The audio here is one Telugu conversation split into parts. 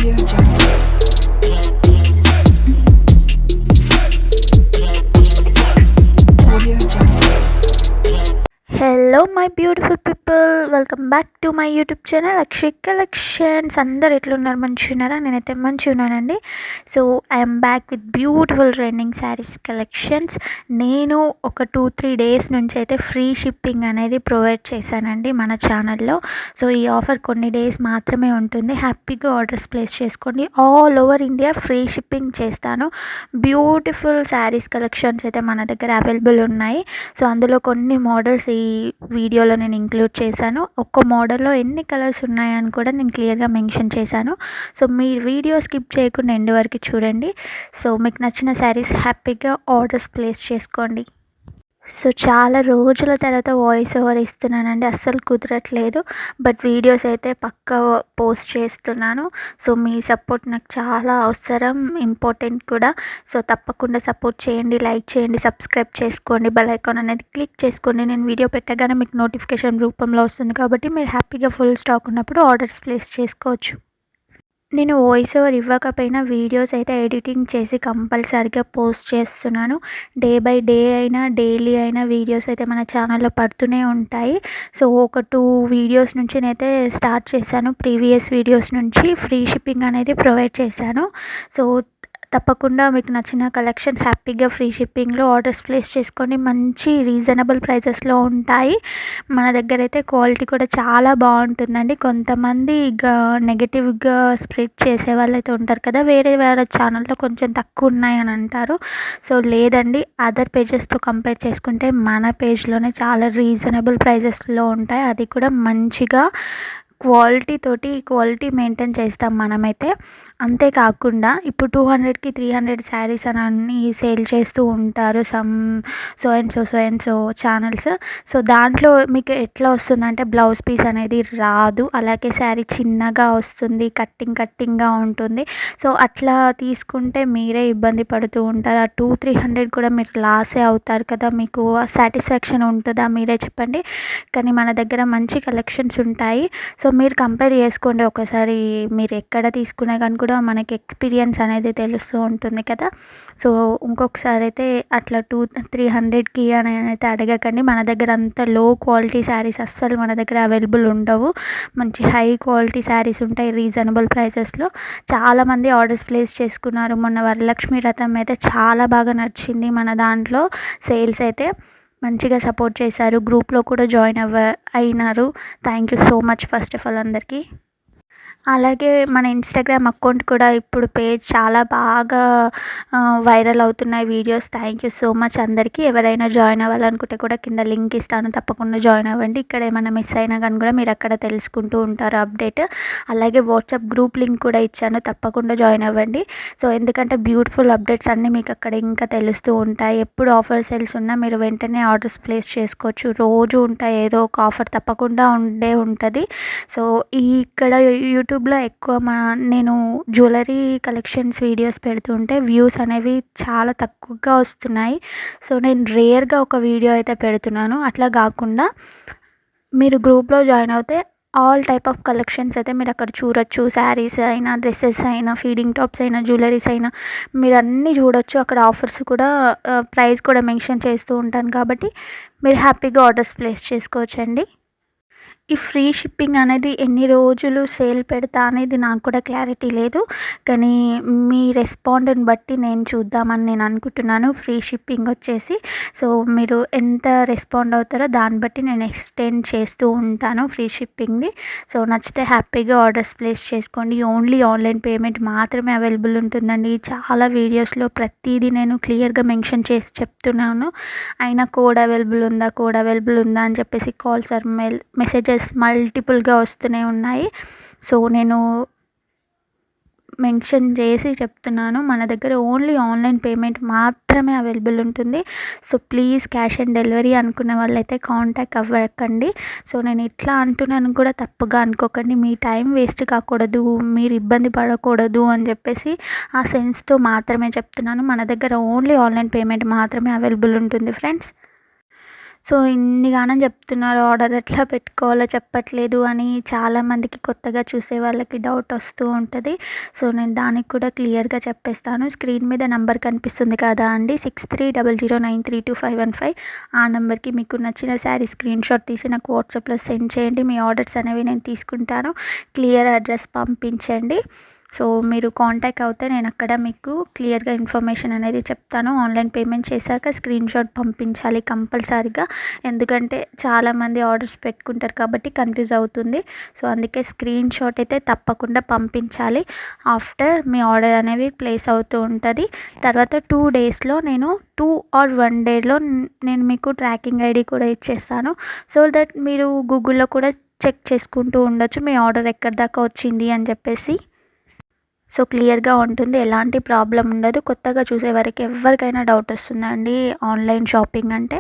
Audio Jungle. Audio Jungle. Hello my beautiful people, welcome back to my YouTube channel Akshay collections. అందరు ఎట్లున్నారు? మంచిగా ఉన్నారా? నేనైతే మంచిగా ఉన్నానండి. So I'm back with beautiful trending saris collections. నేను ఒక 2-3 డేస్ నుంచి అయితే ఫ్రీ షిప్పింగ్ అనేది ప్రొవైడ్ చేశానండి మన ఛానల్లో. సో ఈ ఆఫర్ కొన్ని డేస్ మాత్రమే ఉంటుంది. హ్యాపీగా ఆర్డర్స్ ప్లేస్ చేసుకోండి. All over India free shipping చేస్తాను. బ్యూటిఫుల్ శారీస్ కలెక్షన్స్ అయితే మన దగ్గర అవైలబుల్ ఉన్నాయి. సో అందులో కొన్ని మోడల్స్ ఈ వీడియోలో నేను ఇంక్లూడ్ చేశాను. ఒక్క మోడల్లో ఎన్ని కలర్స్ ఉన్నాయని కూడా నేను క్లియర్గా మెన్షన్ చేశాను. సో మీరు వీడియో స్కిప్ చేయకుండా ఎండ్ వరకు చూడండి. సో మీకు నచ్చిన శారీస్ హ్యాపీగా ఆర్డర్స్ ప్లేస్ చేసుకోండి. సో చాలా రోజుల తర్వాత వాయిస్ ఓవర్ ఇస్తున్నానండి, అస్సలు కుదరట్లేదు. బట్ వీడియోస్ అయితే పక్కా పోస్ట్ చేస్తున్నాను. సో మీ సపోర్ట్ నాకు చాలా అవసరం, ఇంపార్టెంట్ కూడా. సో తప్పకుండా సపోర్ట్ చేయండి, లైక్ చేయండి, సబ్స్క్రైబ్ చేసుకోండి, బెల్ ఐకాన్ అనేది క్లిక్ చేసుకోండి. నేను వీడియో పెట్టగానే మీకు నోటిఫికేషన్ రూపంలో వస్తుంది కాబట్టి మీరు హ్యాపీగా ఫుల్ స్టాక్ ఉన్నప్పుడు ఆర్డర్స్ ప్లేస్ చేసుకోవచ్చు. నేను వాయిస్ ఓవర్ ఇవ్వకపోయినా వీడియోస్ అయితే ఎడిటింగ్ చేసి కంపల్సరీగా పోస్ట్ చేస్తున్నాను. డే బై డే అయినా డైలీ అయినా వీడియోస్ అయితే మన ఛానల్లో పడుతూనే ఉంటాయి. సో ఒక 2 వీడియోస్ నుంచి నేనైతే స్టార్ట్ చేశాను. ప్రీవియస్ వీడియోస్ నుంచి ఫ్రీ షిప్పింగ్ అనేది ప్రొవైడ్ చేశాను. సో తప్పకుండా మీకు నచ్చిన కలెక్షన్స్ హ్యాపీగా ఫ్రీ షిప్పింగ్లో ఆర్డర్స్ ప్లేస్ చేసుకోండి. మంచి రీజనబుల్ ప్రైజెస్లో ఉంటాయి. మన దగ్గర అయితే క్వాలిటీ కూడా చాలా బాగుంటుందండి. కొంతమంది నెగటివ్గా స్ప్రెడ్ చేసే వాళ్ళు అయితే ఉంటారు కదా, వేరే వేరే ఛానల్లో కొంచెం తక్కువ ఉన్నాయని అంటారు. సో లేదండి, అదర్ పేజెస్తో కంపేర్ చేసుకుంటే మన పేజ్లోనే చాలా రీజనబుల్ ప్రైజెస్లో ఉంటాయి. అది కూడా మంచిగా క్వాలిటీ మెయింటైన్ చేస్తాం మనమైతే. అంతేకాకుండా ఇప్పుడు 200కి 300 శారీస్ అని అన్నీ సేల్ చేస్తూ ఉంటారు so and so channels. So దాంట్లో మీకు ఎట్లా వస్తుందంటే బ్లౌజ్ పీస్ అనేది రాదు, అలాగే శారీ చిన్నగా వస్తుంది, కట్టింగ్గా ఉంటుంది. సో అట్లా తీసుకుంటే మీరే ఇబ్బంది పడుతూ ఉంటారు. ఆ 200-300 కూడా మీరు లాసే అవుతారు కదా. మీకు సాటిస్ఫాక్షన్ ఉంటుందా? మీరే చెప్పండి. కానీ మన దగ్గర మంచి కలెక్షన్స్ ఉంటాయి. సో మీరు కంపేర్ చేసుకోండి ఒకసారి. మీరు ఎక్కడ తీసుకునే కానీ కూడా మనకి ఎక్స్పీరియన్స్ అనేది తెలుస్తూ ఉంటుంది కదా. సో ఇంకొకసారి అయితే అట్లా 200-300కి అని అయితే అడగకండి. మన దగ్గర అంత లో క్వాలిటీ శారీస్ అస్సలు మన దగ్గర అవైలబుల్ ఉండవు. మంచి హై క్వాలిటీ శారీస్ ఉంటాయి రీజనబుల్ ప్రైసెస్లో. చాలామంది ఆర్డర్స్ ప్లేస్ చేసుకున్నారు. మొన్న వరలక్ష్మి వ్రతం అయితే చాలా బాగా నచ్చింది. మన దాంట్లో సేల్స్ అయితే మంచిగా సపోర్ట్ చేశారు. గ్రూప్లో కూడా జాయిన్ అయినారు. Thank you so much first of all అందరికీ. అలాగే మన ఇన్స్టాగ్రామ్ అకౌంట్ కూడా ఇప్పుడు పేజ్ చాలా బాగా వైరల్ అవుతున్నాయి videos. Thank you so much అందరికీ. ఎవరైనా జాయిన్ అవ్వాలనుకుంటే కూడా కింద లింక్ ఇస్తాను, తప్పకుండా జాయిన్ అవ్వండి. ఇక్కడ ఏమైనా మిస్ అయినా కానీ కూడా మీరు అక్కడ తెలుసుకుంటూ ఉంటారు అప్డేట్. అలాగే వాట్సాప్ గ్రూప్ లింక్ కూడా ఇచ్చాను, తప్పకుండా జాయిన్ అవ్వండి. సో ఎందుకంటే బ్యూటిఫుల్ అప్డేట్స్ అన్నీ మీకు అక్కడ ఇంకా తెలుస్తూ ఉంటాయి. ఎప్పుడు ఆఫర్ సేల్స్ ఉన్నా మీరు వెంటనే ఆర్డర్స్ ప్లేస్ చేసుకోవచ్చు. రోజు ఉంటాయి, ఏదో ఒక ఆఫర్ తప్పకుండా ఉంటుంది. సో ఇక్కడ యూట్యూబ్లో ఎక్కువ నేను జ్యువెలరీ కలెక్షన్స్ వీడియోస్ పెడుతుంటే వ్యూస్ అనేవి చాలా తక్కువగా వస్తున్నాయి. సో నేను రేర్గా ఒక వీడియో అయితే పెడుతున్నాను. అట్లా కాకుండా మీరు గ్రూప్లో జాయిన్ అవుతే ఆల్ టైప్ ఆఫ్ కలెక్షన్స్ అయితే మీరు అక్కడ చూడొచ్చు. శారీస్ అయినా, డ్రెస్సెస్ అయినా, ఫీడింగ్ టాప్స్ అయినా, జ్యువెలరీస్ అయినా మీరు అన్నీ చూడొచ్చు. అక్కడ ఆఫర్స్ కూడా ప్రైస్ కూడా మెన్షన్ చేస్తూ ఉంటాను కాబట్టి మీరు హ్యాపీగా ఆర్డర్స్ ప్లేస్ చేసుకోవచ్చండి. ఈ ఫ్రీ షిప్పింగ్ అనేది ఎన్ని రోజులు సేల్ పెడతా అనేది నాకు కూడా క్లారిటీ లేదు. కానీ మీ రెస్పాండ్ని బట్టి నేను చూద్దామని నేను అనుకుంటున్నాను. ఫ్రీ షిప్పింగ్ వచ్చేసి సో మీరు ఎంత రెస్పాండ్ అవుతారో దాన్ని బట్టి నేను ఎక్స్టెండ్ చేస్తూ ఉంటాను ఫ్రీ షిప్పింగ్ది. సో నచ్చితే హ్యాపీగా ఆర్డర్స్ ప్లేస్ చేసుకోండి. ఓన్లీ ఆన్లైన్ పేమెంట్ మాత్రమే అవైలబుల్ ఉంటుందండి. చాలా వీడియోస్లో ప్రతిదీ నేను క్లియర్గా మెన్షన్ చేసి చెప్తున్నాను. అయినా కోడ్ అవైలబుల్ ఉందా అని చెప్పేసి కాల్స్ ఆర్ మెసేజెస్ మల్టిపుల్గా వస్తూనే ఉన్నాయి. సో నేను మెన్షన్ చేసి చెప్తున్నాను, మన దగ్గర ఓన్లీ ఆన్లైన్ పేమెంట్ మాత్రమే అవైలబుల్ ఉంటుంది. So please cash on delivery అనుకునే వాళ్ళైతే కాంటాక్ట్ అవ్వకండి. సో నేను ఇట్లా అంటున్నాను కూడా తప్పుగా అనుకోకండి. మీ టైం వేస్ట్ కాకూడదు, మీరు ఇబ్బంది పడకూడదు అని చెప్పేసి ఆ సెన్స్తో మాత్రమే చెప్తున్నాను. మన దగ్గర ఓన్లీ ఆన్లైన్ పేమెంట్ మాత్రమే అవైలబుల్ ఉంటుంది ఫ్రెండ్స్. సో ఇన్నిగానం చెప్తున్నారు ఆర్డర్ ఎట్లా పెట్టుకోవాలో చెప్పట్లేదు అని చాలామందికి కొత్తగా చూసే వాళ్ళకి డౌట్ వస్తూ ఉంటుంది. సో నేను దానికి కూడా క్లియర్గా చెప్పేస్తాను. స్క్రీన్ మీద నెంబర్ కనిపిస్తుంది కదా అండి, 6300932515. ఆ నెంబర్కి మీకు నచ్చిన శారీ స్క్రీన్ షాట్ తీసి నాకు వాట్సాప్లో సెండ్ చేయండి. మీ ఆర్డర్స్ అనేవి నేను తీసుకుంటాను. క్లియర్ అడ్రస్ పంపించండి. సో మీరు కాంటాక్ట్ అవుతే నేను అక్కడ మీకు క్లియర్గా ఇన్ఫర్మేషన్ అనేది చెప్తాను. ఆన్లైన్ పేమెంట్ చేశాక స్క్రీన్ షాట్ పంపించాలి కంపల్సరీగా. ఎందుకంటే చాలామంది ఆర్డర్స్ పెట్టుకుంటారు కాబట్టి కన్ఫ్యూజ్ అవుతుంది. సో అందుకే స్క్రీన్ షాట్ అయితే తప్పకుండా పంపించాలి. ఆఫ్టర్ మీ ఆర్డర్ అనేవి ప్లేస్ అవుతూ ఉంటుంది. తర్వాత 2 డేస్లో నేను 2 ఆర్ 1 డేలో నేను మీకు ట్రాకింగ్ ఐడి కూడా ఇచ్చేస్తాను. సో దట్ మీరు గూగుల్లో కూడా చెక్ చేసుకుంటూ ఉండొచ్చు మీ ఆర్డర్ ఎక్కడి దాకా వచ్చింది అని చెప్పేసి. సో క్లియర్గా ఉంటుంది, ఎలాంటి ప్రాబ్లం ఉండదు. కొత్తగా చూసేవారికి ఎవరికైనా డౌట్ వస్తుందండి ఆన్లైన్ షాపింగ్ అంటే.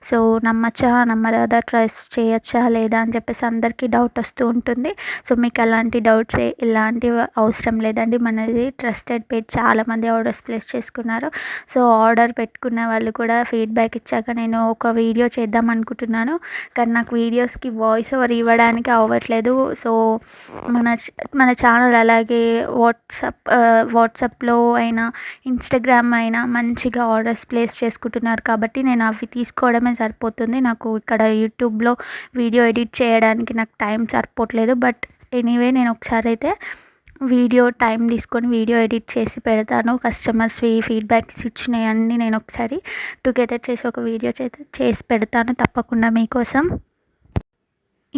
సో నమ్మచ్చా నమ్మరాదా, ట్రస్ట్ చేయొచ్చా లేదా అని చెప్పేసి అందరికీ డౌట్ వస్తూ ఉంటుంది. సో మీకు అలాంటి డౌట్స్ ఇలాంటివి అవసరం లేదండి. మనది ట్రస్టెడ్ పేజ్, చాలామంది ఆర్డర్స్ ప్లేస్ చేసుకున్నారు. సో ఆర్డర్ పెట్టుకున్న వాళ్ళు కూడా ఫీడ్బ్యాక్ ఇచ్చాక నేను ఒక వీడియో చేద్దాం అనుకుంటున్నాను. కానీ నాకు వీడియోస్కి వాయిస్ ఓవర్ ఇవ్వడానికి అవ్వట్లేదు. సో మన మన ఛానల్ అలాగే వాట్సాప్లో అయినా ఇన్స్టాగ్రామ్ అయినా మంచిగా ఆర్డర్స్ ప్లేస్ చేసుకుంటున్నారు కాబట్టి నేను అవి తీసుకోవడమే సరిపోతుంది. నాకు ఇక్కడ యూట్యూబ్లో వీడియో ఎడిట్ చేయడానికి నాకు టైం సరిపోవట్లేదు. బట్ ఎనీవే నేను ఒకసారి అయితే వీడియో టైం తీసుకొని వీడియో ఎడిట్ చేసి పెడతాను. కస్టమర్స్వి ఫీడ్బ్యాక్స్ ఇచ్చినవన్నీ నేను ఒకసారి టుగెదర్ చేసి ఒక వీడియో చేసి పెడతాను తప్పకుండా మీకోసం.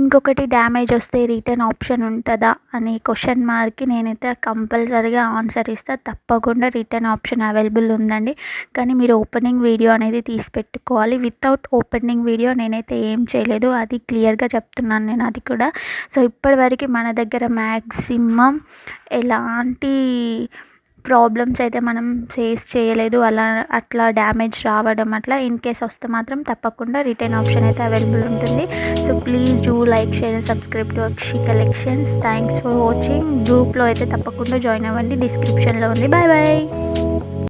ఇంకొకటి, డ్యామేజ్ వస్తే రిటర్న్ ఆప్షన్ ఉంటుందా అని క్వశ్చన్ మార్క్కి నేనైతే కంపల్సరీగా ఆన్సర్ ఇస్తాను. తప్పకుండా రిటర్న్ ఆప్షన్ అవైలబుల్ ఉందండి. కానీ మీరు ఓపెనింగ్ వీడియో అనేది తీసి పెట్టుకోవాలి. వితౌట్ ఓపెనింగ్ వీడియో నేనైతే ఏం చేయలేదు, అది క్లియర్గా చెప్తున్నాను నేను అది కూడా. సో ఇప్పటివరకు మన దగ్గర మ్యాక్సిమం ఎలాంటి ప్రాబ్లమ్స్ అయితే మనం ఫేస్ చేయలేదు. అట్లా డ్యామేజ్ రావడం అట్లా ఇన్ కేస్ వస్తే మాత్రం తప్పకుండా రిటర్న్ ఆప్షన్ అయితే అవైలబుల్ ఉంటుంది. So please do like, share and subscribe to Akshi collections. Thanks for watching. గ్రూప్లో అయితే తప్పకుండా జాయిన్ అవ్వండి, డిస్క్రిప్షన్లో ఉంది. Bye bye.